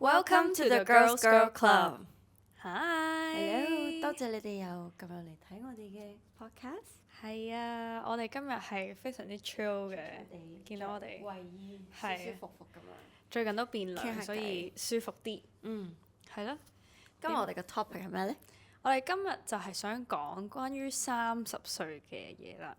Welcome to the Girls Girl Club。 Hi， Hello， 多謝你哋又咁入嚟睇我哋嘅 podcast。係啊，我哋今日係非常之 chill 嘅，見到我哋衞衣舒係舒服服咁樣。最近都變傾下涼，偈所以舒服啲。係咯。今日我哋嘅 topic 係咩呢我哋今日就係想講關於30歲嘅嘢啦。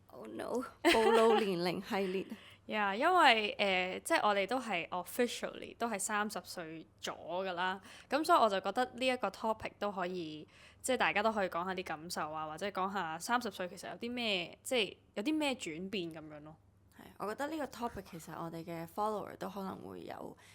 ？Oh no！暴露年齡系列。因為即係我哋都係 officially 都係30歲咗㗎啦，咁所以我就覺得呢一個 topic 都可以，即係大家都可以講下啲感受啊，或者講下30歲其實有啲咩，即係有啲咩轉變咁樣咯。係，我覺得呢個 topic 其實我哋嘅 follower 都可能會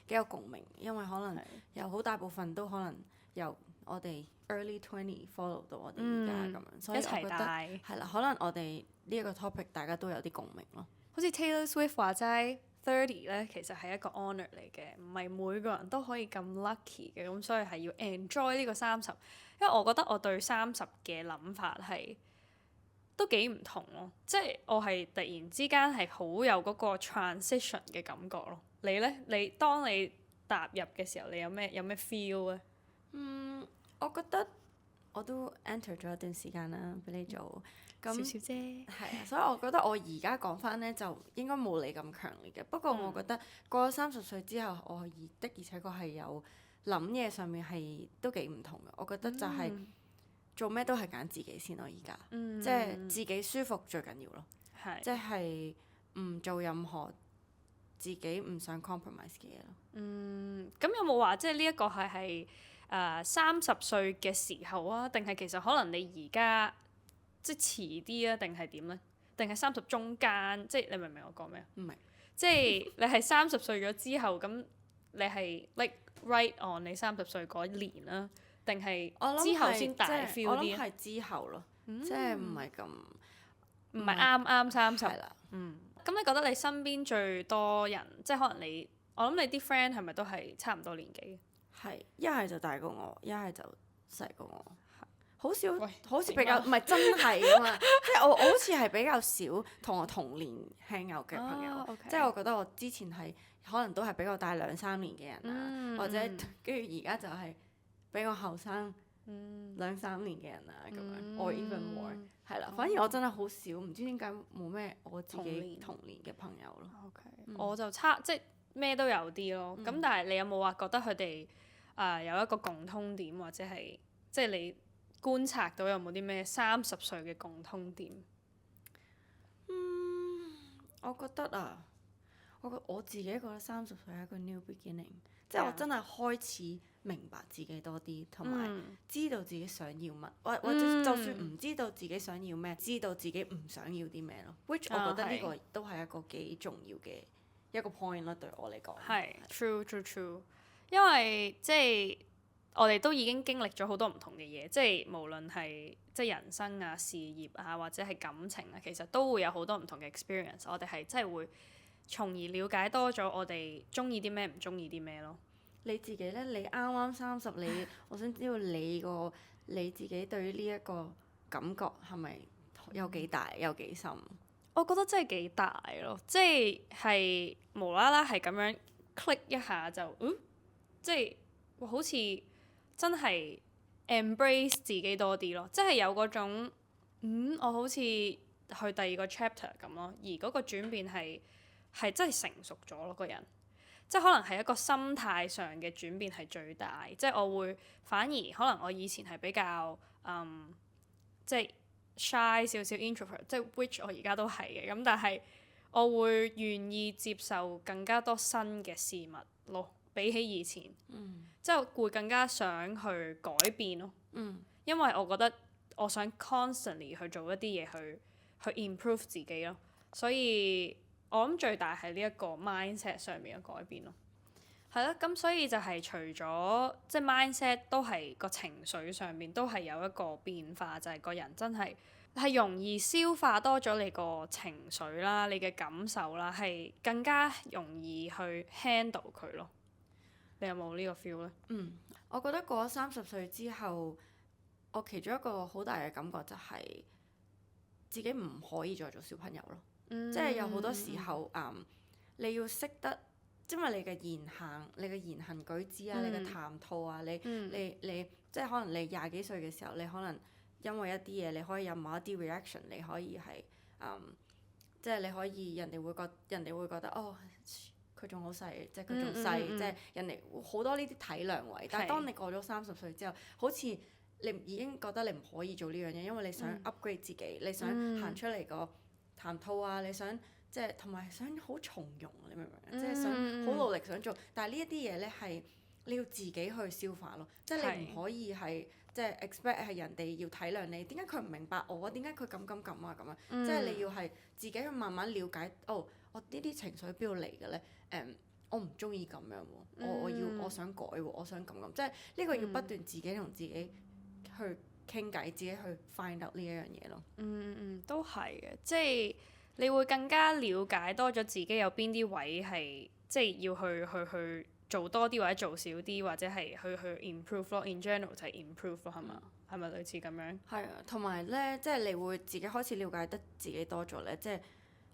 幾有共鳴，因為可能有好大部分都可能由我哋 early 20 follow 到我哋而家咁樣，所以我覺得係啦，可能我哋呢一個 topic 大家都有啲共鳴咯。好似 Taylor Swift 話齋30咧，其實係一個 honour 嚟嘅，唔係每個人都可以咁 lucky 嘅，咁所以係要 enjoy 呢個30。因為我覺得我對30嘅諗法係都幾唔同咯，即係我係突然之間係好有嗰個 transition 嘅感覺咯。你呢？當你踏入嘅時候，你有咩 feel 咧？我覺得我都 enter 咗一段時間啦，俾你做咁少少啫。係啊，所以我覺得我而家講翻呢，就應該冇你咁強烈嘅。不過我覺得過咗30歲之後，我的而且確係有諗嘢上面係都幾唔同嘅。我覺得就係做咩都係揀自己先咯，而家即係自己舒服最緊要咯。即係唔做任何自己唔想 compromise 嘅嘢咯。咁有冇話即係呢一個係30歲嘅時候啊？定係其實可能你而家即係遲啲啊？定係點呢？定係30中間？即係你明唔明我講咩啊？唔明。即係你係30歲咗之後，咁你係 like right on 你30歲嗰年啦，定係之後先大 feel 啲？我諗係之後咯，即係唔係咁，唔係啱30。係啦。咁你覺得你身邊最多人，即係可能我諗你啲 friend 係咪都係差唔多年紀？係，一係就大過我，一係就細過我。好少，喂好似比較唔係真係啊嘛，即係我好似係比較少同我同年 hang out 嘅朋友，即係我覺得我之前係可能都係比我大2-3年嘅人啊，或者跟住而家就係比我後生2-3年嘅人啊咁樣，or even more 係啦。反而我真係好少，唔知點解冇咩我自己同年嘅朋友咯。我就即係咩都有啲咯。咁但係你有冇話覺得佢哋有一個共通點，或者係即係你觀察到有冇啲咩30歲嘅共通點？我覺得啊，我自己覺得30歲係一個 new beginning， 即係我真係開始明白自己多啲，同埋知道自己想要乜，或者就算唔知道自己想要咩，知道自己唔想要啲咩咯。which 我覺得呢個都係一個幾重要嘅一個 point 啦，對我嚟講。係 true，因為即係我哋都已經經歷咗好多唔同嘅嘢，即係無論係即係人生啊、事業啊，或者係感情啊，其實都會有好多唔同嘅 experience。我哋係真係會從而了解多咗我哋中意啲咩，唔中意啲咩咯。你自己呢？你啱啱30，我想知道你自己對於呢一個感覺係咪有幾大、有幾深？我覺得真係幾大咯，即係無啦啦係咁樣 click 一下就，即係好似真係 embrace 自己多啲咯，即係有嗰種，我好似去第二個 chapter 咁咯，而嗰個轉變係真係成熟咗咯，個人，即係可能係一個心態上嘅轉變係最大，即係我會反而可能我以前係比較即係 shy 少少 introvert， 即係 which 我而家都係嘅，咁但係我會願意接受更加多新嘅事物咯，比起以前，即係會更加想去改變咯，因為我覺得我想 constantly 去做一啲嘢去 improve 自己咯，所以我諗最大係呢一個 mindset 上面嘅改變咯。係咯，咁所以就係除咗即係 mindset 都係個情緒上面都係有一個變化，就係個人真係容易消化多咗你個情緒啦，你嘅感受啦，係更加容易去 handle 佢咯。你有冇呢個 feel 呢？我覺得過咗30歲之後，我其中一個好大嘅感覺就係自己唔可以再做小朋友咯。即係有好多時候，你要識得因為你嘅言行、你嘅言行舉止啊、你嘅談吐啊，你即係可能你廿幾歲嘅時候，你可能因為一啲嘢，你可以有某一啲 reaction，你可以係即係你可以人哋會覺得哦，佢仲好細，即係佢仲細，即係人哋好多呢啲體諒位。但係當你過咗30歲之後，好似你已經覺得你唔可以做呢樣嘢，因為你想 upgrade 自己，你想行出嚟個談吐啊，你想即係同埋想好從容，你明唔明？即係想好努力想做，但係呢一啲嘢咧係你要自己去消化咯，即係你唔可以係即係 expect 係人哋要體諒你，點解佢唔明白我啊？點解佢咁啊咁樣？即係你要係自己去慢慢了解，哦，我呢啲情緒邊度嚟嘅咧？我唔中意咁樣喎，我想改喎，我想咁，即係呢個要不斷自己同自己去傾偈，自己去 find out 呢一樣嘢咯。都係嘅，即係你會更加了解多咗自己有邊啲位係即係要去做多啲或者做少啲，或者係去 improve 咯。In general 就係 improve 咯，係嘛？係咪類似咁樣？係啊，同埋咧，即係你會自己開始了解得自己多咗咧，即係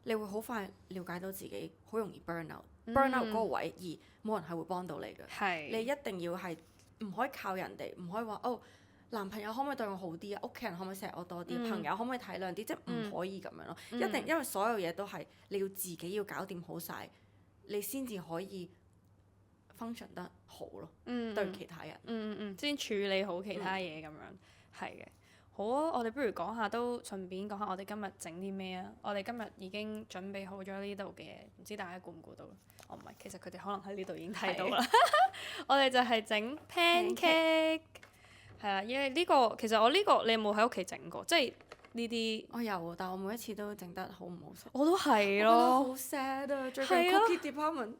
你會好快了解到自己好容易 burn out 嗰個位，而冇人係會幫到你嘅。你一定要係唔可以靠人哋，唔可以話哦，男朋友可唔可以對我好啲啊？屋企人可唔可以錫我多啲？朋友可唔可以體諒啲？即係唔可以咁樣咯。一定因為所有嘢都係你要自己要搞掂好晒，你先至可以 function 得好咯。對其他人。先處理好其他嘢咁樣，係嘅。好啊，我哋不如講下都順便講下我哋今日整啲咩啊？我哋今日已經準備好咗呢度嘅嘢，唔知大家估唔估到？哦，唔係，其實佢哋可能喺呢度已經睇到啦。我哋就係整 pancake， 係啦，因為呢個其實我呢個你有冇喺屋企整過？即係呢啲我有，但我每一次都整得好唔好食。我都係咯。我覺得好 sad 啊！最近 cookie department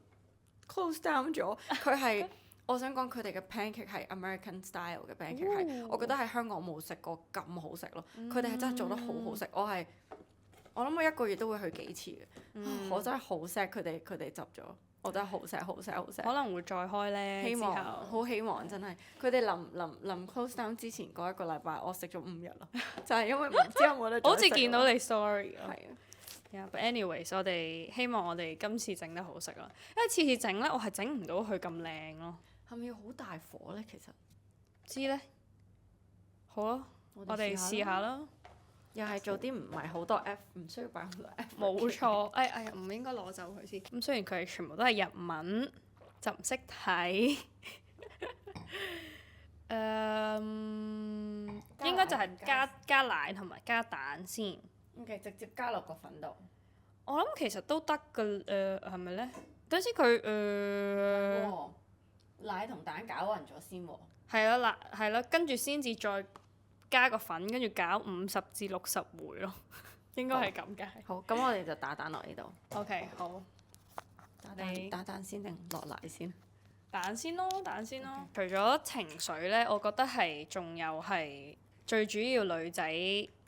close down 咗，佢係。我想講佢哋嘅 pancake 係 American style 嘅 pancake，係我覺得喺香港冇食過咁好食咯。佢哋係真係做得好好食，我諗我一個月都會去幾次嘅。我真係好錫佢哋執咗，我真係好錫。可能會再開咧，好希望真係。佢哋臨 close down 之前嗰一個禮拜，我食咗5日咯，就係因為唔知有冇得。好似見到你 story 咯。係啊。But anyways， 我哋希望我哋今次整得好食啦，因為次次整咧，我係整唔到佢咁靚咯。係咪要好大火咧？其實知咧，好咯，我哋試下啦。又係做啲唔係好多 F， 唔需要擺好多 F。冇錯，哎呀，唔應該攞走佢先。咁雖然佢哋全部都係日文，就唔識睇。應該就係加奶同埋加蛋先。OK， 直接加落個粉度。我諗其實都得㗎，係咪咧？等先佢奶同蛋攪勻咗先喎。係啦，係啦，跟住先至再加個粉，跟住攪50至60回咯，應該係咁嘅。好，咁我哋就打蛋落呢度。OK， 好。打蛋先定落奶先？蛋先咯。除咗情緒咧，我覺得係仲有係最主要女仔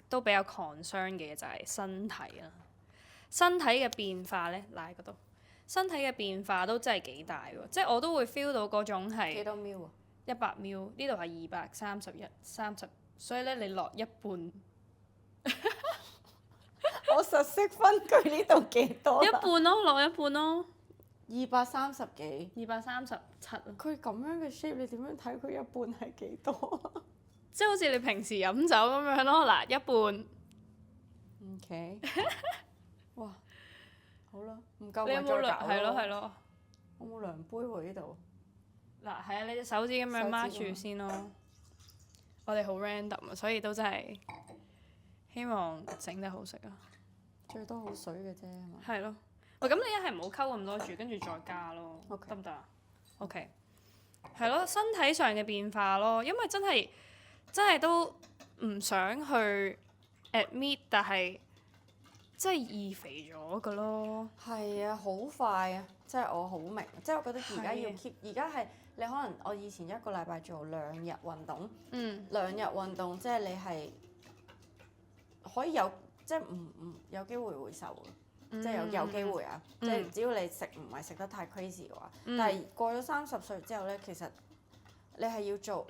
都比較 concern 嘅就係身體啦。身體嘅變化咧，奶嗰度。身體嘅變化都真係幾大喎，即係我都會 feel 到嗰種係幾多 ml 啊？100 ml，呢度係231，30，所以咧你落一半。我實識分佢呢度幾多？一半咯，落一半咯。230幾？237啊。佢咁樣嘅 shape，你點樣睇佢一半係幾多？即係好似你平時飲酒咁樣咯，嗱，一半。OK。哇！好啦，唔夠你有冇量？係咯。我冇量杯喎呢度。嗱，係啊，你隻手指咁樣掹住先咯。我哋好 random 啊，所以都真係希望整得好食啊。最多好水嘅啫，係嘛？係咯。喂，咁你一係唔好溝咁多住，跟住再加咯，得唔得啊？OK。係咯，身體上嘅變化咯，因為真係都唔想去 admit， 但係。真係易肥咗㗎咯。係啊，好快啊！即係我好明，即係我覺得而家要 keep，而家係你可能我以前1個禮拜做2日運動，2日運動即係你係可以有，即係唔有機會會瘦嘅，即係有機會啊！即係只要你唔係食得太 crazy 嘅話，但係過咗30歲之後咧，其實你係要做，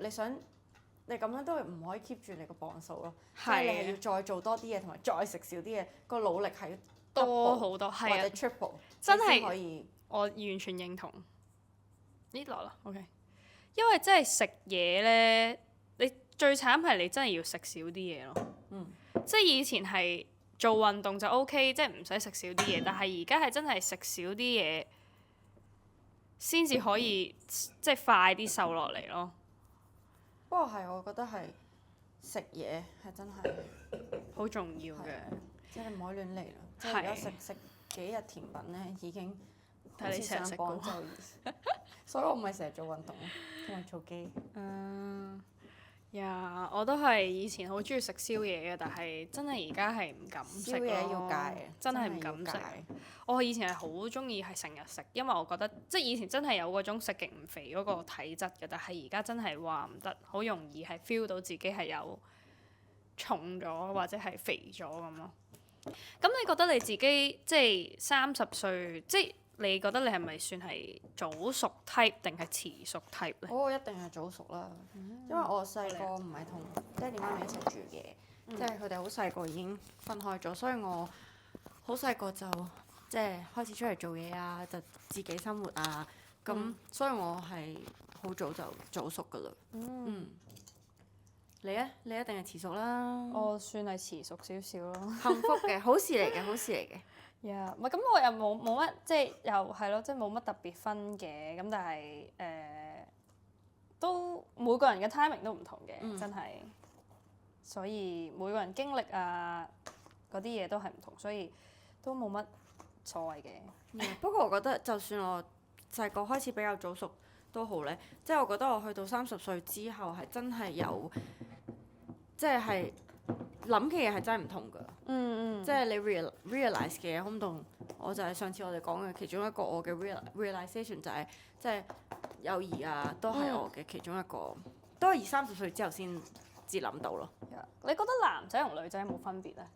你咁樣都係唔可以 keep 住你個磅數咯，即係你係要再做多啲嘢，同埋再食少啲嘢，個努力係要多好多，或者 triple，真係可以我完全認同。呢落啦，OK。因為真係食嘢咧，你最慘係你真係要食少啲嘢咯。即係以前係做運動就 OK，即係唔使食少啲嘢，但係而家係真係食少啲嘢先至可以即係快啲瘦落嚟咯。不過我覺得係食嘢係真係好重要嘅。即係唔可以亂嚟啦。即係而家食幾日甜品咧，已經睇你成日食過。所以我咪成日做運動咯，同埋做機。我都係以前好中意食宵夜嘅，但係真係而家係唔敢食咯。宵夜要戒，真係唔敢食。我以前係好中意係成日食，因為我覺得即係以前真係有嗰種食極唔肥嗰個體質嘅，但係而家真係話唔得，好容易係 feel 到自己係有重咗或者係肥咗咁咯。咁你覺得你自己即係30歲，即係你覺得你係咪算係早熟 type 定係遲熟 type 咧？我一定係早熟啦，因為我細個唔係同爹哋媽咪一齊住嘅，即係佢哋好細個已經分開咗，所以我好細個就即係開始出嚟做嘢啊，就自己生活啊，咁所以我係好早就早熟噶啦。你咧？你一定係遲熟啦。我算係遲熟少少咯。幸福嘅，好事嚟嘅，好事嚟嘅。唔係咁，我又冇乜，即係又係咯，即係冇乜特別分嘅。咁但係都每個人嘅 timing 都唔同嘅，真係。所以每個人經歷啊嗰啲嘢都係唔同，所以都冇乜所謂嘅。不過我覺得，就算我細個開始比較早熟都好咧，即係我覺得我去到30歲之後係真係有，即係諗嘅嘢係真係唔同㗎。即係你 realize 嘅嘢好唔同。我就係上次我哋講嘅其中一個我嘅 realization 就係即係友誼啊，都係我嘅其中一個，都係30歲之後先至諗到咯。你覺得男仔同女仔有冇分別咧？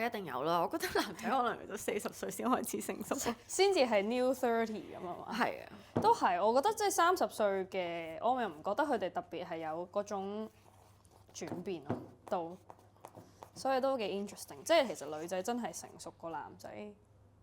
一定有啦！我覺得男仔可能嚟到40歲先開始成熟，先至係 new 30咁啊嘛。係啊，都係。我覺得即係30歲嘅，我又唔覺得佢哋特別係有嗰種轉變咯，都。所以都幾 interesting，即係其實女仔真係成熟過男仔，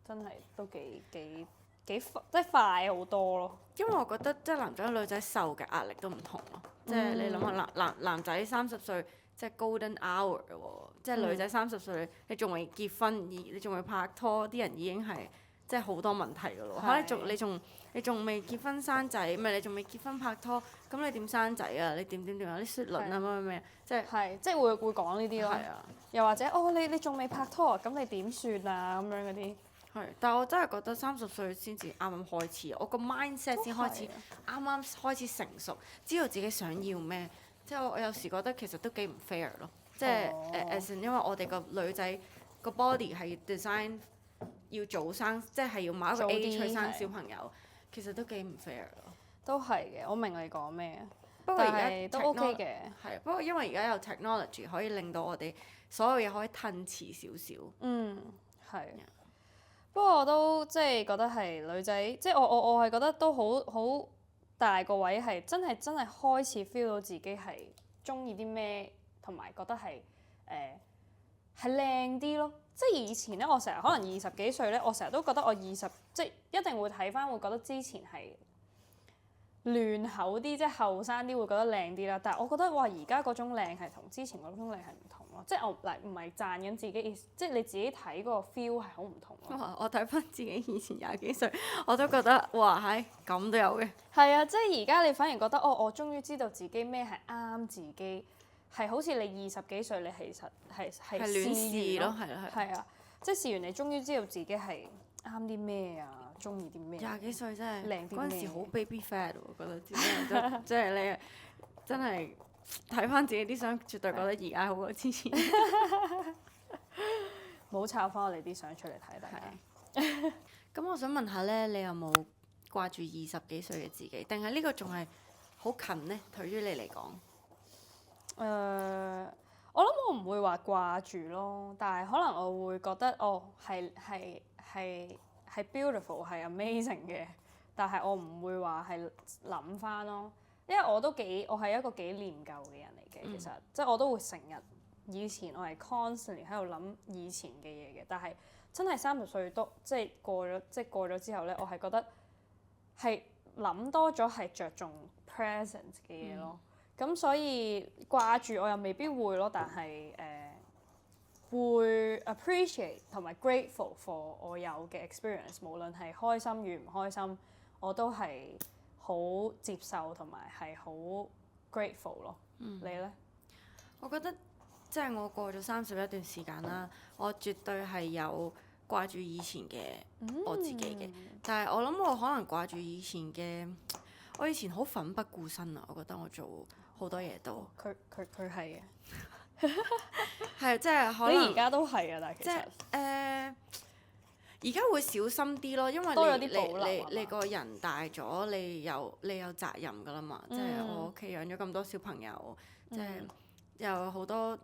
真係都幾即係快好多咯。因為我覺得即係男仔女仔受嘅壓力都唔同咯。即係你諗下男仔30歲即係 golden hour 喎，即係女仔30歲你仲未結婚，你仲未拍拖，啲人已經係即係好多問題㗎咯。可能你仲未結婚生仔，唔係你仲未結婚拍拖，咁你點生仔啊？你點啊？啲雪卵啊咩即係會講呢啲咯。又或者你仲未拍拖啊？咁你點算啊？咁樣嗰啲。但係我真係覺得30歲先至啱啱開始，我個 mindset 先開始啱啱開始成熟，知道自己想要咩。即係我有時覺得其實都幾唔 fair 咯。即係因為我哋個女仔個 body 係 design 要早生，即係要某一個 age 去生小朋友，其實都幾唔 fair 咯。都係嘅，我明你講咩。不過而家都 OK 嘅。不過因為而家有 technology 可以令到我哋所有嘢可以褪遲少少。係。不過我都即係覺得係女仔，即係我係覺得都好大個位係真係開始 feel 到自己係中意啲咩，同埋覺得係係靚啲咯。即係以前咧，我成日可能20幾歲咧，我成日都覺得我20即係一定會睇翻，會覺得之前係嫩口啲，即係後生啲會覺得靚啲啦。但係我覺得哇，而家嗰種靚係同之前嗰種靚係唔同咯。即係我唔係讚緊自己，即係你自己睇嗰個 feel 係好唔同咯。我睇翻自己以前20幾歲，我都覺得哇係咁都有嘅。係啊，即係而家你反而覺得我終於知道自己咩係啱自己，係好似你20幾歲你其實係亂試咯，係啊，即係試完你終於知道自己係啱啲咩啊，中意啲咩。20幾歲真係靚啲咩？嗰陣時好 baby fat 喎，我覺得自己即係你真係睇翻自己啲相，絕對覺得而家好過之前。冇抄翻我哋啲相出嚟睇，大家。咁我想問下咧，你有冇掛住20幾歲嘅自己？定係呢個仲係好近呢？對於你嚟講？我諗我唔會話掛住咯，但係可能我會覺得係 beautiful 係 amazing 嘅，但係我唔會話係諗翻咯，因為我係一個幾念舊嘅人嚟嘅，其實即係我都會成日以前我係 constantly 喺度諗以前嘅嘢嘅，但係真係30歲都即係過咗之後咧，我係覺得係諗多咗係着重 present 嘅嘢咯。咁所以掛住我又未必會咯，但係會 appreciate 同埋 grateful for 我有嘅 experience，無論係開心與唔開心，我都係好接受同埋係好 grateful 咯。你咧？我覺得即係我過咗30一段時間啦，我絕對係有掛住以前嘅我自己嘅，但係我諗我可能掛住以前嘅，我以前好奮不顧身啊！我覺得我做好多嘢都，佢係嘅。係即係可能你而家都係啊，但係其實而家會小心啲咯，因為多咗啲保留你個人大咗，你有責任㗎啦嘛。即係我屋企養咗咁多小朋友，即係有好多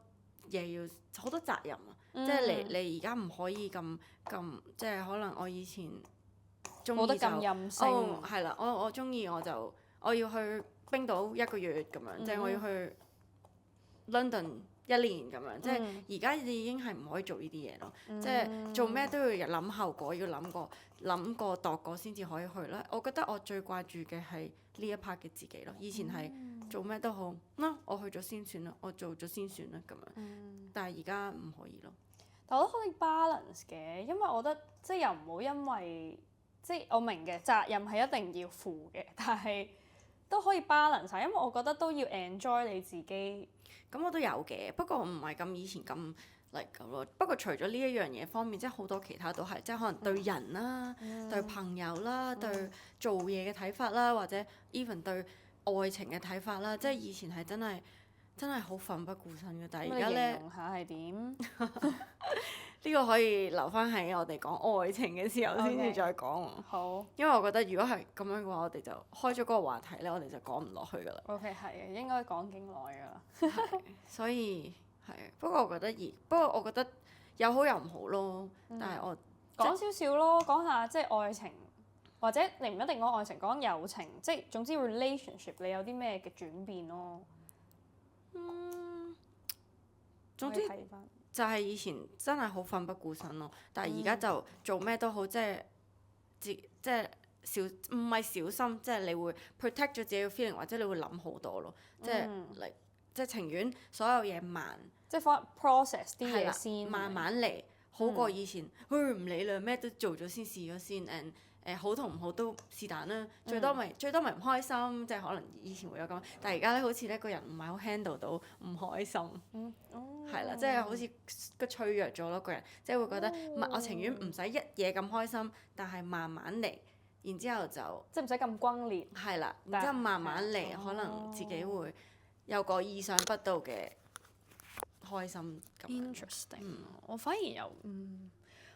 嘢要好多責任啊。即係你而家唔可以咁，即係可能我以前中意就冇得咁任性。係啦，我中意我要去冰島1個月咁樣，即係我要去 London 1年咁樣，即係而家你已經係唔可以做呢啲嘢咯。即係做咩都要諗後果，要諗過度過先至可以去啦。我覺得我最掛住嘅係呢一 part 嘅自己咯。以前係做咩都好，我去咗先算啦，我做咗先算啦咁樣。但係而家唔可以咯。但我都可以 balance 嘅，因為我覺得即係又唔好因為即係我明嘅責任係一定要負嘅，但係都可以 balance 曬，因為我覺得都要 enjoy 你自己。咁我都有嘅，不過唔係咁以前咁嚟咁咯。不過除咗呢一樣嘢方面，即係好多其他都係，即係可能對人啦、對朋友啦、對做嘢嘅睇法啦，或者 even 對愛情嘅睇法啦，即係以前係真係好奮不顧身嘅。但係而家咧，形容下係點？呢個可以留翻喺我哋講愛情嘅時候先至再講。好。因為我覺得如果係咁樣嘅話，我哋就開咗嗰個話題咧，我哋就講唔落去㗎啦。OK，係嘅，應該講勁耐㗎啦。所以係，不過我覺得有好有唔好咯。但係我講少少咯，講下即係愛情，或者你唔一定講愛情，講友情，即係總之 relationship 你有啲咩嘅轉變咯？總之就係以前真係好奮不顧身咯，但係而家就做咩都好，即係唔係小心，即係你會 protect 咗自己嘅 feeling，或者你會諗好多咯，即係情願所有嘢慢，即係 process 啲嘢先，慢慢嚟，好過以前，唔理啦，咩都做咗先，試咗先，好同唔好都是但啦，最多咪唔開心，即係可能以前會有咁，但係而家咧好似咧個人唔係好 handle 到唔開心，係啦，即係好似個脆弱咗咯個人，即係會覺得我情願唔使一嘢咁開心，但係慢慢嚟，然之後就即係唔使咁轟烈，係啦，然之後慢慢嚟，可能自己會有個意想不到嘅開心咁樣。Interesting，我反而又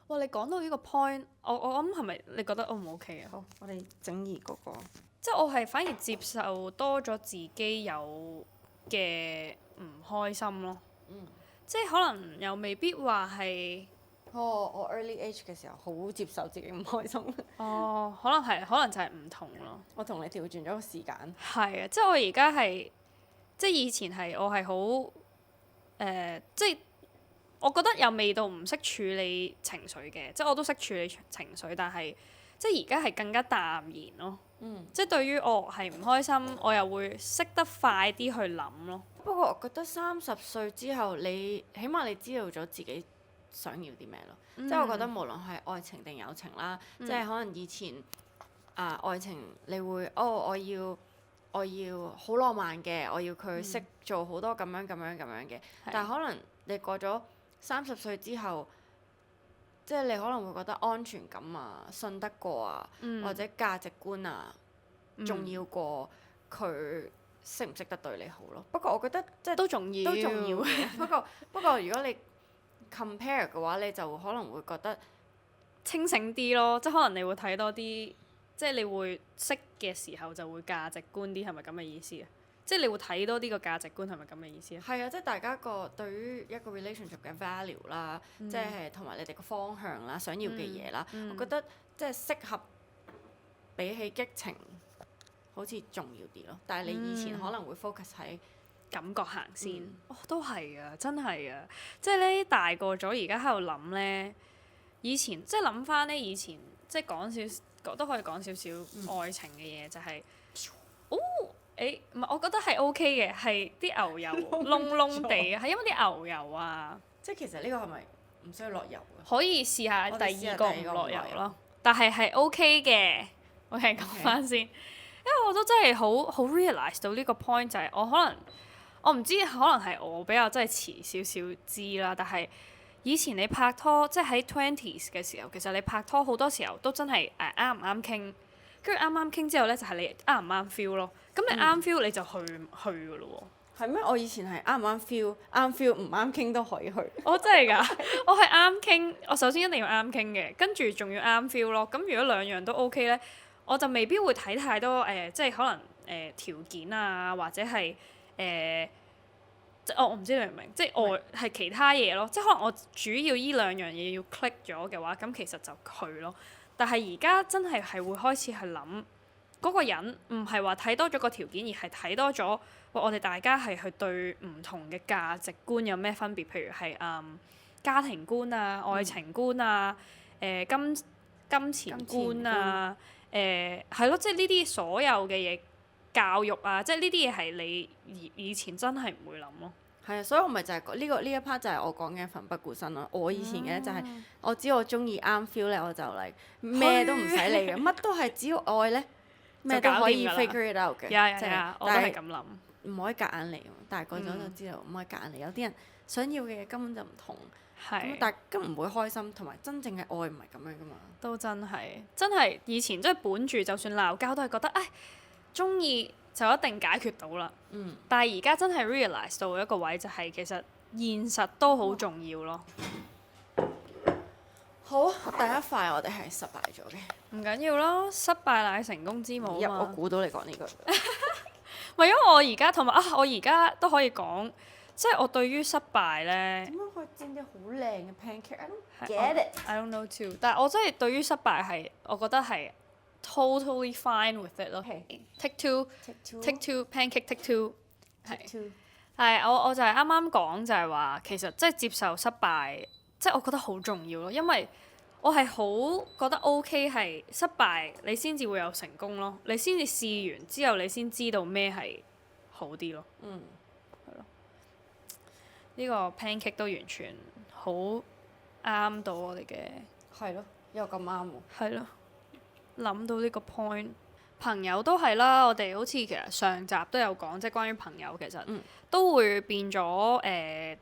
哇！你講到呢個 point，我諗係咪你覺得 O 唔 OK 啊？好，我哋整義嗰個。即係我係反而接受多咗自己有嘅唔開心咯。即係可能又未必話係。我 early age 嘅時候好接受自己唔開心。可能就係唔同咯。我同你調轉咗個時間。係啊，即係我而家係，即係以前係我係好即係。我覺得又未到唔識處理情緒嘅，即係我都識處理情緒，但係即係而家係更加淡然咯。即係對於我係唔開心，我又會識得快啲去諗咯。不過我覺得30歲之後，你起碼你知道咗自己想要啲咩咯。即係我覺得無論係愛情定友情啦，即係可能以前愛情你會我要好浪漫嘅，我要佢識做好多咁樣嘅，但係可能你過咗30歲之後，即係你可能會覺得安全感啊、信得過啊，或者價值觀啊，重要過佢識唔識得對你好咯。不過我覺得即係都重要嘅。不過如果你 compare 嘅話，你就可能會覺得清醒啲咯，即係可能你會睇多啲，即係你會識嘅時候就會價值觀啲，係咪咁嘅意思啊？即係你會睇多啲個價值觀，係咪咁嘅意思啊？係啊，即係大家個對於一個 relationship 嘅 value 啦，即係同埋你哋個方向啦、想要嘅嘢啦，我覺得即係適合比起激情好似重要啲咯。但係你以前可能會 focus 喺感覺行先。都係啊，真係啊，即係咧大個咗，而家喺度諗咧，以前即係諗翻咧，以前即係都可以講少少愛情嘅嘢，就係唔係我覺得係 OK 嘅，係啲牛油燶燶地啊，係因為啲牛油啊。即係其實呢個係咪唔需要落油㗎？可以試下第二個唔落油咯，但係 OK 嘅。OK 講翻先，因為我都真係好 realize 到呢個 point 就係我唔知可能係我比較真係遲少少知啦，但係以前你拍拖即係喺 twenties 嘅時候，其實你拍拖好多時候都真係啱唔啱傾，跟住啱啱傾之後咧就係你啱唔啱 feel 咯，咁你啱 feel 你就去噶咯喎。係咩？我以前係啱唔啱 feel，啱 feel 唔啱傾都可以去。我真係㗎，我係啱傾，我首先一定要啱傾嘅，跟住仲要啱 feel 咯。咁如果兩樣都 OK 咧，我就未必會睇太多即係可能條件啊，或者係即我唔知你明唔明？即係係其他嘢咯。即係可能我主要依兩樣嘢要 click 咗嘅話，咁其實就去咯。但係而家真係會開始去諗嗰個人，唔係話睇多咗個條件，而係睇多咗。我哋大家係去對唔同嘅價值觀有咩分別？譬如係家庭觀啊、愛情觀啊、金錢觀啊，係咯，即係呢啲所有嘅嘢，教育啊，即係呢啲嘢係你以前真係唔會諗咯。係啊，所以我咪就係呢一 part 就係我講嘅奮不顧身咯。我以前嘅就係我知我中意啱 feel 咧，我就嚟咩都唔使理嘅，乜都係只要愛咧，咩都可以 figure it out 嘅。即係我都係咁諗。唔可以夾硬嚟，大個咗就知道唔可以夾硬嚟。有啲人想要嘅嘢根本就唔同，咁但係根本唔會開心，同埋真正嘅愛唔係咁樣噶嘛。都真係以前即係本住，就算鬧交都係覺得唉，中意就一定解決到啦。但係而家真係 realize 到一個位就係其實現實都好重要咯。好，第一塊我哋係失敗咗嘅。唔緊要咯，失敗乃成功之母啊嘛。我估到你講呢句。唔係因為我而家同埋我而家都可以講，即係我對於失敗咧。點樣可以煎啲好靚嘅 pancake？I don't get it。I don't know too。但係我真係對於失敗係，我覺得係 totally fine with it 咯。Take two pancake take two。係我就係啱啱講就係話，其實即係接受失敗，即係我覺得好重要咯，因為我係好覺得 OK 係失敗，你先至會有成功咯。你先至試完之後，你先知道咩係好啲咯。係咯。呢個 pancake 都完全好啱到我哋嘅。係咯，又咁啱喎。係咯。諗到呢個 point，朋友都係啦。我哋好似其實上集都有講，即係關於朋友其實都會變咗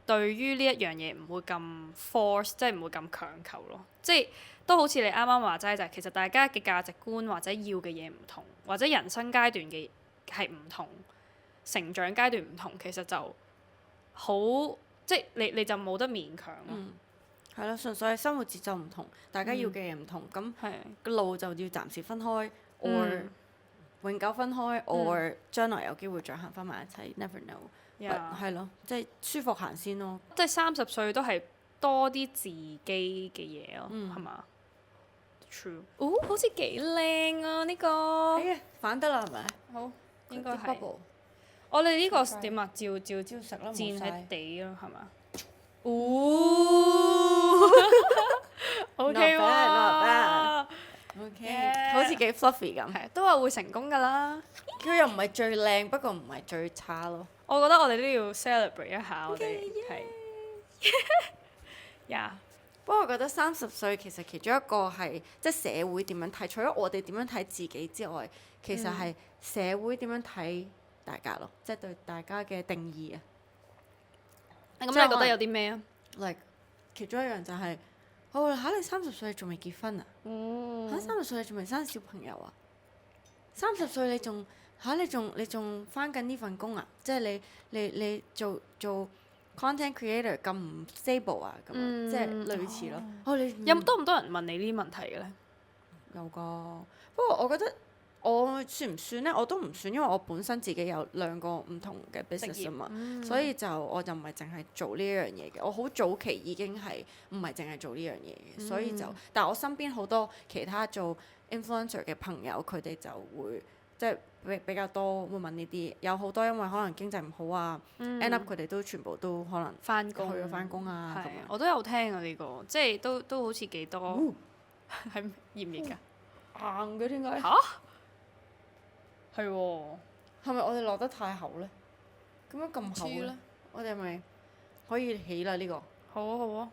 對於呢一樣嘢唔會咁 force，即係唔會咁強求咯。即係都好似你啱啱話齋，就係其實大家嘅價值觀或者要嘅嘢唔同，或者人生階段嘅係唔同，成長階段唔同，其實就好即係你就冇得勉強咯。係咯，純粹係生活節奏唔同，大家要嘅嘢唔同，咁個路就要暫時分開，or永久分開，or將來有機會再行翻埋一齊，never know。係咯，即係舒服行先咯。即係30歲都係多啲自己嘅嘢咯，係嘛？True。好似幾靚啊呢個。係啊，反得啦係咪？好，應該係。我哋呢個點啊？照食咯，賤喺地咯，係嘛？OK 喎。OK，好似幾 fluffy 咁。係，都話會成功㗎啦。佢又唔係最靚，不過唔係最差咯。我覺得我哋都要 celebrate 一下，我哋係。不過我覺得30歲其實其中一個係即係社會點樣睇，除咗我哋點樣睇自己之外，其實係社會點樣睇大家咯，即係對大家嘅定義啊。咁你覺得有啲咩啊？Like 其中一樣就係，你30歲仲未結婚啊？30歲你仲未生小朋友啊？30歲你仲返緊呢份工啊？即係你做 content creator 咁唔 stable 啊？咁即係類似咯。有多唔多人問你呢啲問題嘅咧？有㗎，不過我覺得我算唔算咧？我都唔算，因為我本身自己有2個唔同嘅 business 啊嘛，所以我就唔係淨係做呢一樣嘢嘅。我好早期已經係唔係淨係做呢樣嘢嘅，所以但係我身邊好多其他做 influencer 嘅朋友，佢哋就會即係比較多會問呢啲，有好多因為可能經濟唔好啊，end up 佢哋都全部都可能翻工去咗翻工啊咁樣。我都有聽啊呢個，即係都好似幾多，係熱唔熱㗎？硬嘅點解？嚇？係喎。係咪我哋落得太厚咧？咁樣咁厚咧？我哋係咪可以起啦呢個？好啊好啊。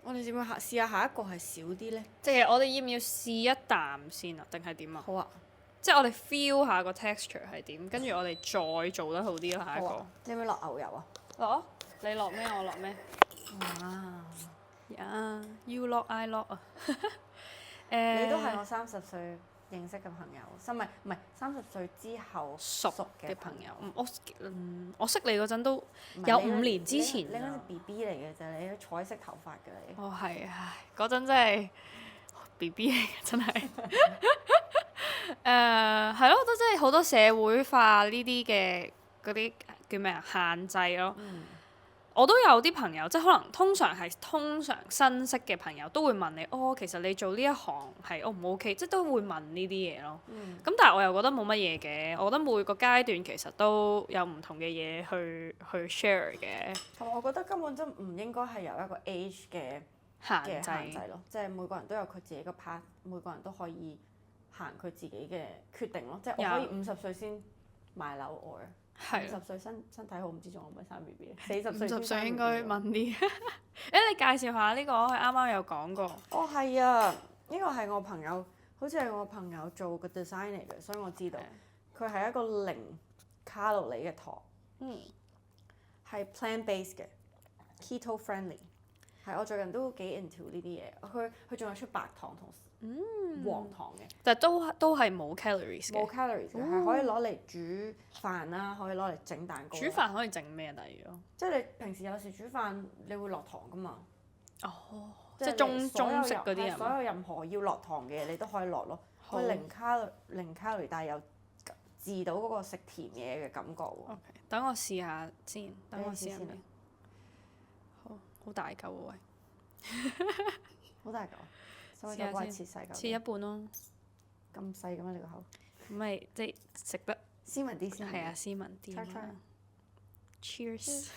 我哋試唔試下下一個係少啲咧？即係我哋要唔要試一啖先啊？定係點啊？好啊。即係我哋 feel 下個 texture 係點，跟住我哋再做得好啲啦。下一個。你有冇落牛油啊？落。你落咩？我落咩？哇！You 落 I 落啊。你都係我30歲認識嘅朋友，唔係30歲之後熟嘅朋友。我識你嗰陣都有5年之前。你嗰陣 BB 嚟嘅啫，你彩色頭髮㗎你。哦係，唉，嗰陣真係 BB 嚟嘅真係。係咯，都真係好多社會化呢啲嘅嗰啲叫咩啊限制咯。我都有啲朋友，即係可能通常新識嘅朋友都會問你，其實你做呢一行係 O 唔 OK，即係都會問呢啲嘢咯。咁但係我又覺得冇乜嘢嘅，我覺得每個階段其實都有唔同嘅嘢去 share 嘅。同埋我覺得根本就唔應該係有一個 age 嘅限制咯，即係每個人都有佢自己個 path，每個人都可以行佢自己嘅決定咯。即係我可以50歲先買樓我50歲身體好，唔知仲可唔可以生 BB 咧？40歲應該問啲。你介紹下呢個，我啱啱有講過。係啊，呢個係我朋友，好似係我朋友做嘅 design 嚟嘅，所以我知道佢係一個零卡路里嘅糖，係 plant based 嘅 keto friendly， 係我最近都幾 into 呢啲嘢。佢仲有出白糖同黃糖嘅，但都係冇 calories 嘅。冇 calories 嘅，係可以攞嚟煮飯啦，可以攞嚟整蛋糕。煮飯可以整咩啊？例如？即係你平時有時煮飯，你會落糖噶嘛？即係中式嗰啲啊。所有任何要落糖嘅嘢，你都可以落咯。佢零卡路里，但係又治到嗰個食甜嘢嘅感覺喎。OK，等我試下先。等我試下先。好大嚿喎喂！好大嚿。試下先。切一半咯。咁細嘅咩？你個口？咁咪即係食得斯文啲先。係啊，斯文啲。Cheers！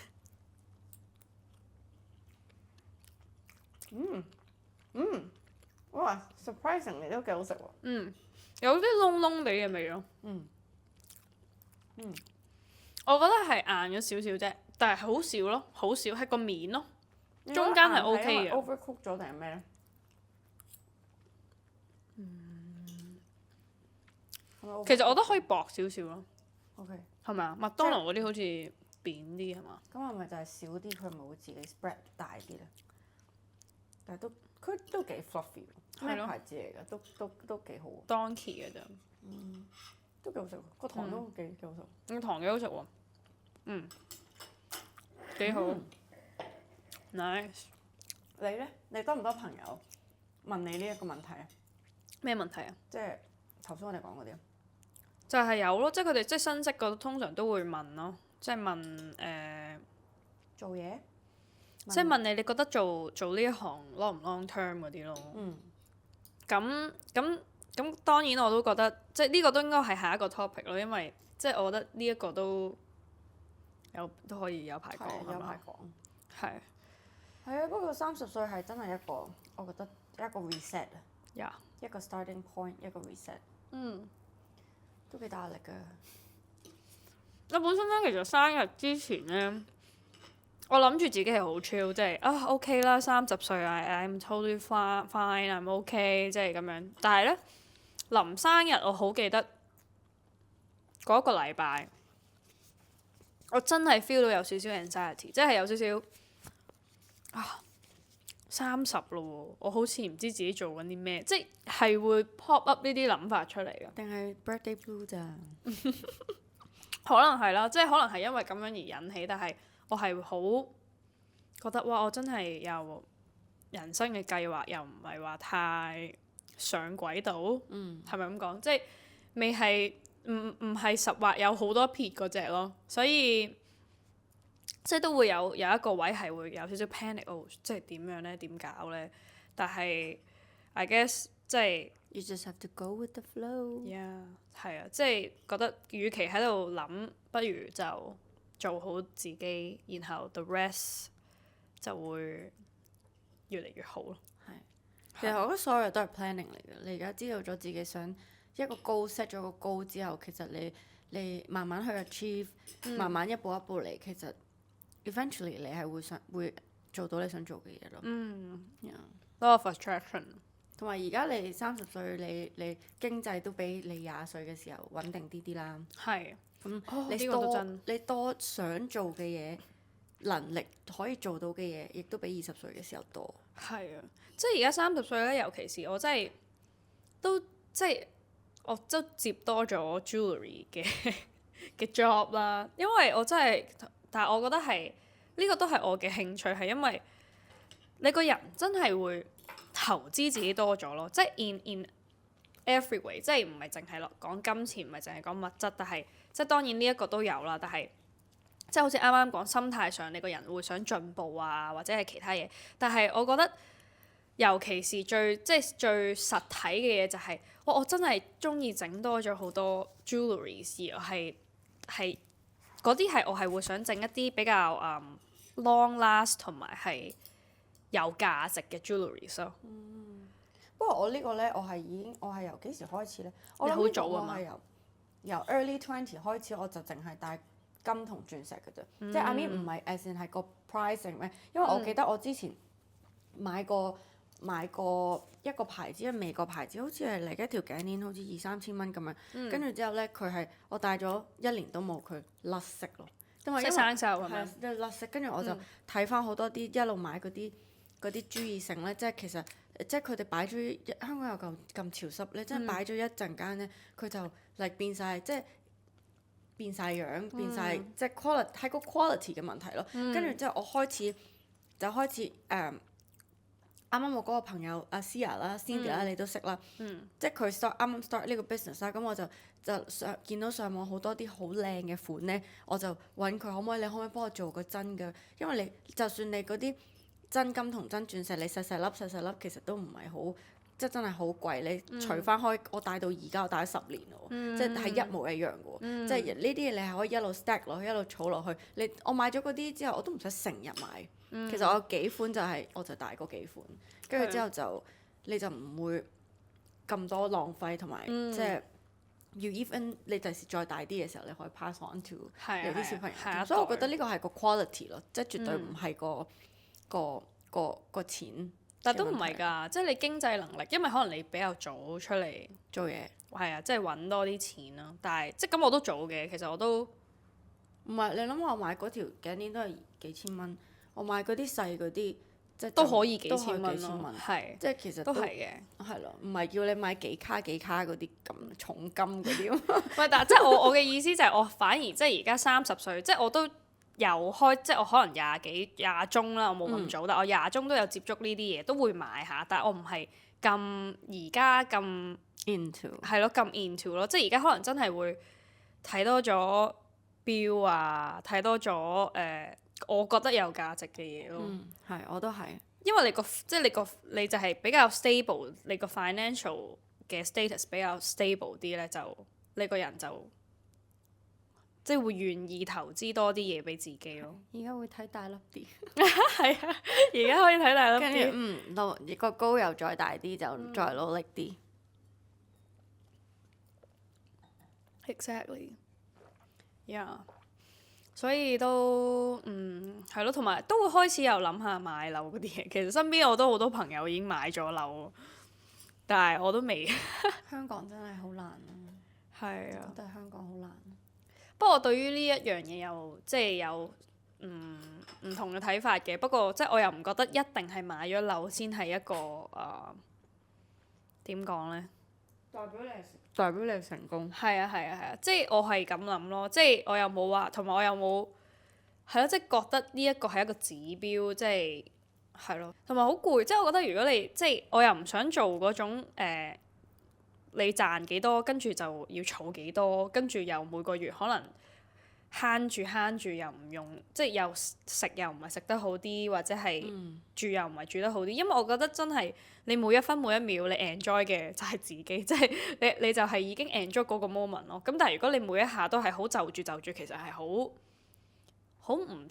哇 ！surprisingly 都幾好食喎。有啲燶燶地嘅味咯。我覺得係硬咗少少啫，但係好少咯，好少係個面咯。中間係 OK 嘅。overcook 咗定係咩咧？其實我覺得可以薄少少咯。OK。係咪啊？麥當勞嗰啲好似扁啲係嘛？咁係咪就係少啲，佢咪會自己 spread 大啲咧？但係佢都幾 fluffy，咩牌子嚟㗎？都幾好。Donkey 嘅咋。都幾好食喎，個糖都幾好食。個糖幾好食喎。幾好。Nice。你咧？你多唔多朋友問你呢一個問題啊？咩問題啊？即係頭先我哋講嗰啲。就係有咯，即係佢哋即係新識嗰通常都會問咯，即係問做嘢。即係問你覺得做呢一行 long 唔 long term 嗰啲咯。咁當然我都覺得，即係呢個都應該係下一個 topic 咯，因為即係我覺得呢一個都可以有排講係嘛？係。係啊，不過30歲係真係一個，我覺得一個 reset 啊。一個 starting point， 一個 reset。都幾大壓力㗎。我本身咧，其實生日之前咧，我諗住自己係好 chill，即係OK 啦，30歲I'm totally fine，I'm OK，即係咁樣。但係咧，臨生日我好記得嗰個禮拜，我真係 feel 到有少少 anxiety，即係有少少30咯喎，我好似唔知自己做緊啲咩，即係會 pop up 呢啲諗法出嚟㗎。定係 birthday blue 咋？可能係啦，即係可能係因為咁樣而引起，但係我係好覺得哇！我真係又人生嘅計劃又唔係話太上軌道，係咪咁講？即係未係唔係實話有好多撇嗰隻咯，所以即係都會有一個位係會有少少 panic，即係點樣咧？點搞咧？但係 I guess 即係 You just have to go with the flow。Yeah， 係啊，即係覺得，與其喺度諗，不如就做好自己，然後 the rest 就會越嚟越好咯。係，其實我覺得所有嘢都係 planning 嚟嘅。你而家知道咗自己想一個 goal set 咗個 goal 之後，其實你慢慢去 achieve，慢慢一步一步嚟，其實 eventually 你係會做到你想做嘅嘢咯。Law of attraction。同埋而家你30歲，你經濟都比你20歲嘅時候穩定啲啦。係。咁你多想做嘅嘢，能力可以做到嘅嘢，亦都比20歲嘅時候多。係啊，即係而家30歲咧，尤其是我真係我都接多咗 jewelry 嘅 job 啦，因為我真係，但係我覺得係呢個都係我嘅興趣，係因為你個人真係會投資自己多咗咯，即係 in every way， 即係唔係淨係講金錢，唔係淨係講物質，但係即係當然呢一個都有啦，但係即係好似啱啱講心態上，你個人會想進步啊，或者係其他嘢，但係我覺得尤其是最實體嘅嘢就係、我真係中意整多咗好多 jewelries， 而係嗰啲係我係會想整一啲比較long last 同埋係有價值嘅 jewelries 咯。不過我呢個咧，我係由幾時開始咧？我諗好早啊嘛。我係由 early 20開始，我就淨係戴金同鑽石嘅啫。即係 I mean 唔係as in係個 pricing 咩？因為我記得我之前買過一個牌子，係美國牌子，好似係嚟一條頸鏈，好似2-3千蚊咁樣。跟住之後咧，佢係我戴咗1年都冇佢甩色咯。因為生鏽係咪？係甩色，跟住我就睇翻好多啲一路買嗰啲珠意性咧，即係其實即係佢哋擺咗香港又咁潮濕咧，即係擺咗一陣間咧，佢就嚟變晒，即係變晒樣，變晒即係 quality 係個 quality 嘅問題咯。跟住之後我開始啱啱我嗰個朋友阿 Sia 啦、Cindy 啦，你都識啦，即係佢啱啱 start 呢個 business 啦，咁我就見到上網好多啲好靚嘅款咧，我就揾佢可唔可以幫我做個真嘅，因為你就算你嗰啲真金同真鑽石，你細細粒其實都唔係好，即係真係好貴。你除翻開，我戴到而家，我戴咗10年咯，即係一模一樣嘅喎。即係呢啲嘢你係可以一路 stack 落去，一路儲落去。我買咗嗰啲之後，我都唔使成日買。其實我有幾款我就戴嗰幾款，跟住之後你就唔會咁多浪費，同埋即係 you even 你第時再大啲嘅時候，你可以 pass on to 有啲小朋友。所以我覺得呢個係個 quality 咯，即係絕對唔係個錢。但都唔係㗎，即係你經濟能力，因為可能你比較早出嚟做嘢。係啊，即係揾多啲錢咯。但係即係咁我都早嘅，其實我都唔係你諗我買嗰條頸鏈都係幾千蚊，我買嗰啲細嗰啲即係都可以幾千蚊咯，係即係其實都係嘅。係咯，唔係叫你買幾卡嗰啲咁重金嗰啲。喂，但係即係我嘅意思就係我反而即係而家30歲，即係我都有開，即係我可能廿中啦，我冇咁早，但我廿中都有接觸呢啲嘢，都會買下，但係我唔係咁而家咁 into 係咯，咁 into 咯，即係而家可能真係會睇多咗錶啊，睇多咗我覺得有價值嘅嘢咯。係，我都係。因為你就係比較 stable， 你個 financial 嘅 status 比較 stable 啲咧，就你個人就即係會願意投資多啲嘢俾自己咯。而家會睇大粒啲。係啊，而家可以睇大粒啲。跟住個高又再大啲，就再努力啲。Exactly。Yeah。所以都係咯，同埋都會開始又諗下買樓嗰啲嘢。其實身邊我都好多朋友已經買咗樓，但係我都未。香港真係好難啊！係啊。我覺得香港好難。不過我對於呢一樣嘢又即係有唔同嘅睇法嘅。不過即係我又唔覺得一定係買咗樓先係一個點講呢？代表你成功。係啊，即係我係咁諗咯，即係我又冇話，同埋我又冇係咯，即係覺得呢一個係一個指標，即係咯，同埋好攰。即係我覺得如果你即係我又唔想做嗰種你賺幾多，跟住就要儲幾多，跟住又每個月可能慳住又唔用，即係又食又唔係食得好啲，或者係住又唔係住得好啲。因為我覺得真係你每一分每一秒你 enjoy 嘅就係自己，即係你就係已經 enjoy 嗰個 moment 咯。咁但係如果你每一下都係好就住，其實係好唔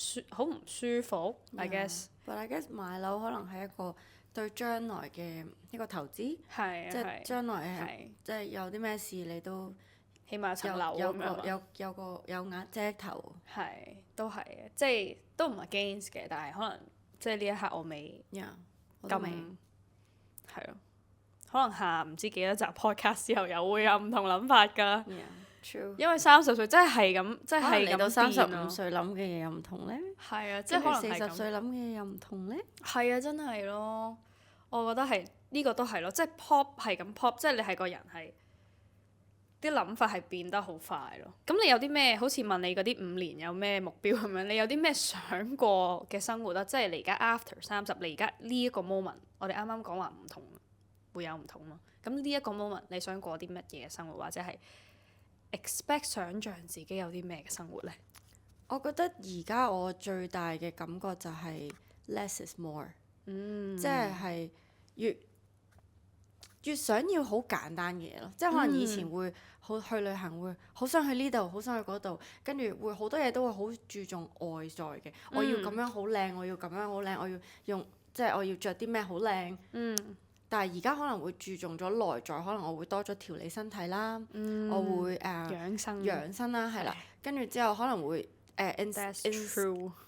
舒服。I guess。But I guess 買樓可能係一個對將來嘅一個投資，即係將來即係有啲咩事你都起碼有層樓咁樣，有瓦遮頭。係，都係嘅，即係都唔係 against 嘅，但係可能即係呢一刻我未咁係咯。可能下唔知幾多集 podcast 之後又會有唔同諗法㗎。True。因為30歲真係咁，即係咁嚟到35歲諗嘅嘢又唔同咧。係啊，即係可能係40歲諗嘅嘢又唔同咧。係啊，真係咯。我覺得係呢個都係咯，即係 pop 係咁 pop，即係你係個人係啲諗法係變得好快咯。咁你有啲咩？好似問你嗰啲5年有咩目標咁樣，你有啲咩想過嘅生活啊？即係你而家 after 30，你而家呢一個 moment，我哋啱啱講話唔同，會有唔同嘛。咁呢一個 moment，你想過啲乜嘢嘅生活，或者係 expect 想像自己有啲咩嘅生活呢？我覺得而家我最大嘅感覺就係 less is more，即係越想要好簡單嘅嘢咯，即係可能以前會好去旅行會好想去呢度，好想去嗰度，跟住會好多嘢都會好注重外在嘅，我要咁樣好靚，我要咁樣好靚，我要用即係我要着啲咩好靚。但係而家可能會注重咗內在，可能我會多咗調理身體啦，我會養生啦，係啦，跟住之後可能會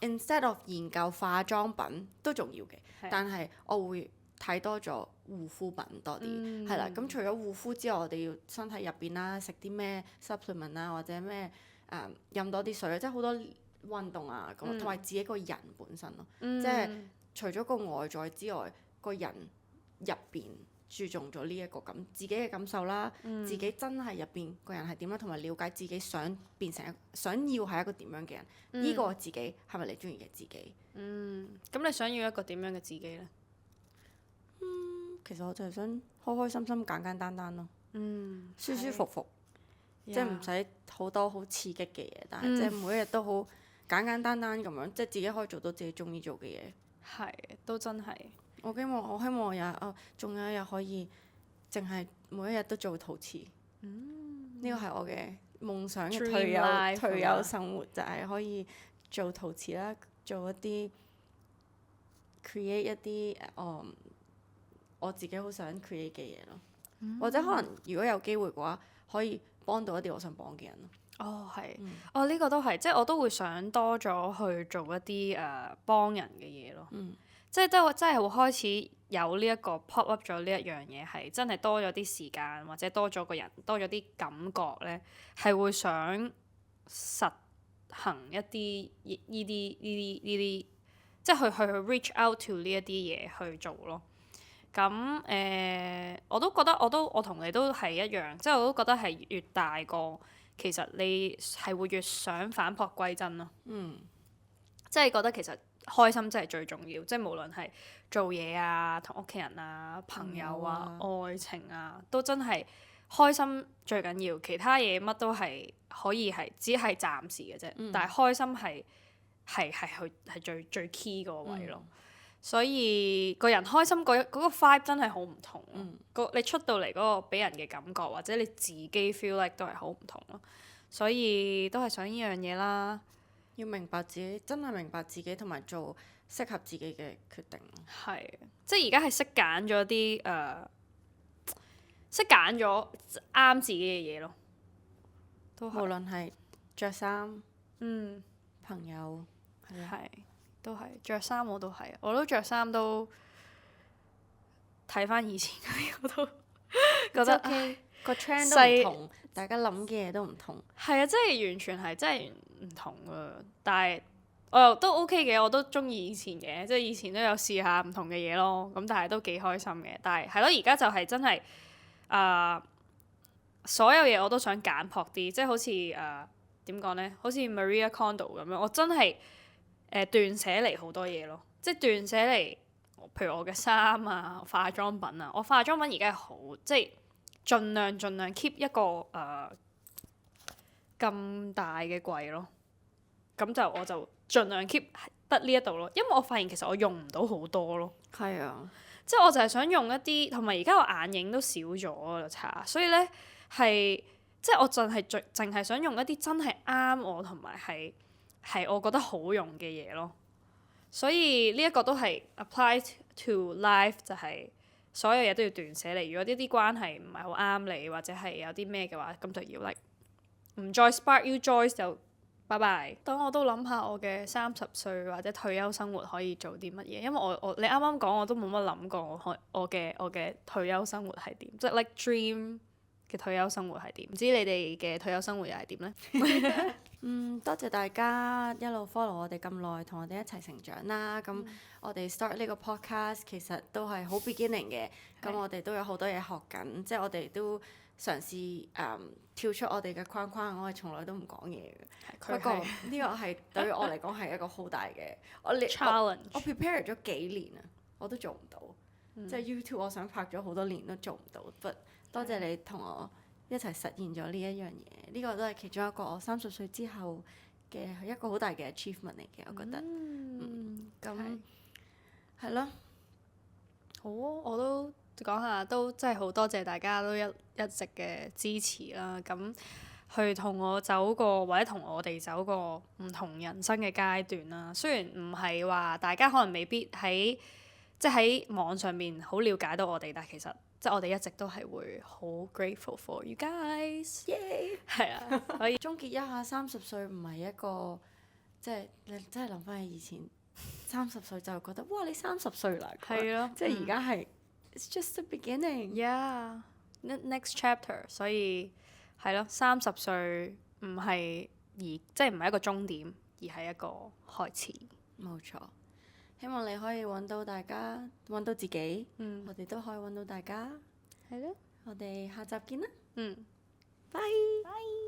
instead of 研究化妝品都重要嘅，但係我會睇多咗護膚品多啲，係啦。咁除咗護膚之外，我哋要身體入邊啦，食啲咩 supplement 啊，或者咩飲多啲水，即係好多運動啊，同埋自己個人本身咯，即係除咗個外在之外，個人入邊注重咗呢一個自己嘅感受啦，自己真係入邊個人係點樣，同埋了解自己想變成想要係一個點樣嘅人，呢個自己係咪你中意嘅自己？咁你想要一個點樣嘅自己呢？其實我就係想開開心心、簡簡單單咯，舒舒服服，即係唔使好多好刺激嘅嘢，但係即係每一日都好簡簡單單咁樣，即係自己可以做到自己中意做嘅嘢。係，都真係。我希望仲有一日可以淨係每一日都做陶瓷。呢個係我嘅夢想嘅退休生活，就係可以做陶瓷啦，做一啲 create 一啲我自己好想 create 嘅嘢咯，或者可能如果有機會嘅話，可以幫到一啲我想幫嘅人咯。係，呢個都係，即係我都會想多咗去做一啲幫人嘅嘢咯。即係都真係會開始有呢一個 pop up 咗呢一樣嘢，係真係多咗啲時間，或者多咗個人，多咗啲感覺咧，係會想實行一啲呢啲，即係去 reach out to 呢一啲嘢去做咯。咁我都覺得我同你都係一樣，即係我都覺得係越大個，其實你係會越想返璞歸真咯。即係覺得其實開心真係最重要，即係無論係做嘢啊、同屋企人啊、朋友啊、愛情啊，都真係開心最緊要。其他嘢乜都係可以係只係暫時嘅啫，但係開心係最 key 嗰個位咯。所以個人開心嗰個 vibe 真係好唔同咯。你出到嚟嗰個俾人嘅感覺，或者你自己 feel like 都係好唔同咯。所以都係想呢樣嘢啦。要明白自己，真係明白自己，同埋做適合自己嘅決定。係，即係而家係識揀咗啲識揀咗啱自己嘅嘢咯。無論係着衫，朋友，係都係着衫，我都着衫都睇翻以前嗰啲，我都覺得 OK，個 trend 都唔同，大家諗嘅嘢都唔同。係啊，即係完全係真係唔同啊！但係我又都 OK 嘅，我都中意以前嘅，即係以前都有試下唔同嘅嘢咯。咁但係都幾開心嘅。但係係咯，而家就係真係所有嘢我都想簡樸啲，即係好似點講呢？好似 Maria Kondo 咁樣，我真係斷捨離好多嘢咯。即係斷捨離，譬如我嘅衫啊、化妝品啊，我化妝品而家係好即係盡量 keep 一個咁大嘅櫃咯。咁就我就盡量 keep 得呢一度咯，因為我發現其實我用唔到好多咯。係啊，即係我就係想用一啲，同埋而家我眼影都少咗啦搽，所以咧係即係我淨係想用一啲真係啱我同埋係我覺得好用嘅嘢咯。所以呢一個都係 apply to life， 就係所有嘢都要斷捨離。如果呢啲關係唔係好啱你，或者係有啲咩嘅話，咁就要唔再 spark you joy 就拜拜。等我都諗下我嘅30歲或者退休生活可以做啲乜嘢，因為你啱啱講我都冇乜諗過我嘅退休生活係點，即係 like dream 嘅退休生活係點？唔知你哋嘅退休生活又係點呢？多謝大家一路 follow 我哋咁耐，同我哋一齊成長啦。咁我哋 start 呢個 podcast 其實都係好 beginning 嘅，咁我哋都有好多嘢學緊，即係我哋都嘗試跳出我哋嘅框框，我係從來都唔講嘢嘅。不過呢個係對於我嚟講係一個好大嘅challenge。我 prepare 咗幾年啊，我都做唔到。即係 YouTube 我想拍咗好多年都做唔到。But 多謝你同我一齊實現咗呢一樣嘢，呢個都係其中一個我30歲之後嘅一個好大嘅 achievement 嚟嘅，我覺得。咁係咯。好啊，我都講下，都真係好多謝大家都一直嘅支持啦。咁去同我走過，或者同我哋走過唔同人生嘅階段啦。雖然唔係話大家可能未必喺網上面好了解到我哋，但係其實即係我哋一直都係會好 grateful for you guys。係啊，可以總結一下30歲唔係一個即係你真係諗翻起以前30歲就覺得哇你30歲啦，係咯，即係而家係 it's just the beginning。Yeah， next chapter， 所以係咯，30歲唔係即係唔係一個終點，而係一個開始。冇錯。希望你可以揾到大家，揾到自己，我哋都可以揾到大家。係咯，我哋下集見啦。嗯，拜。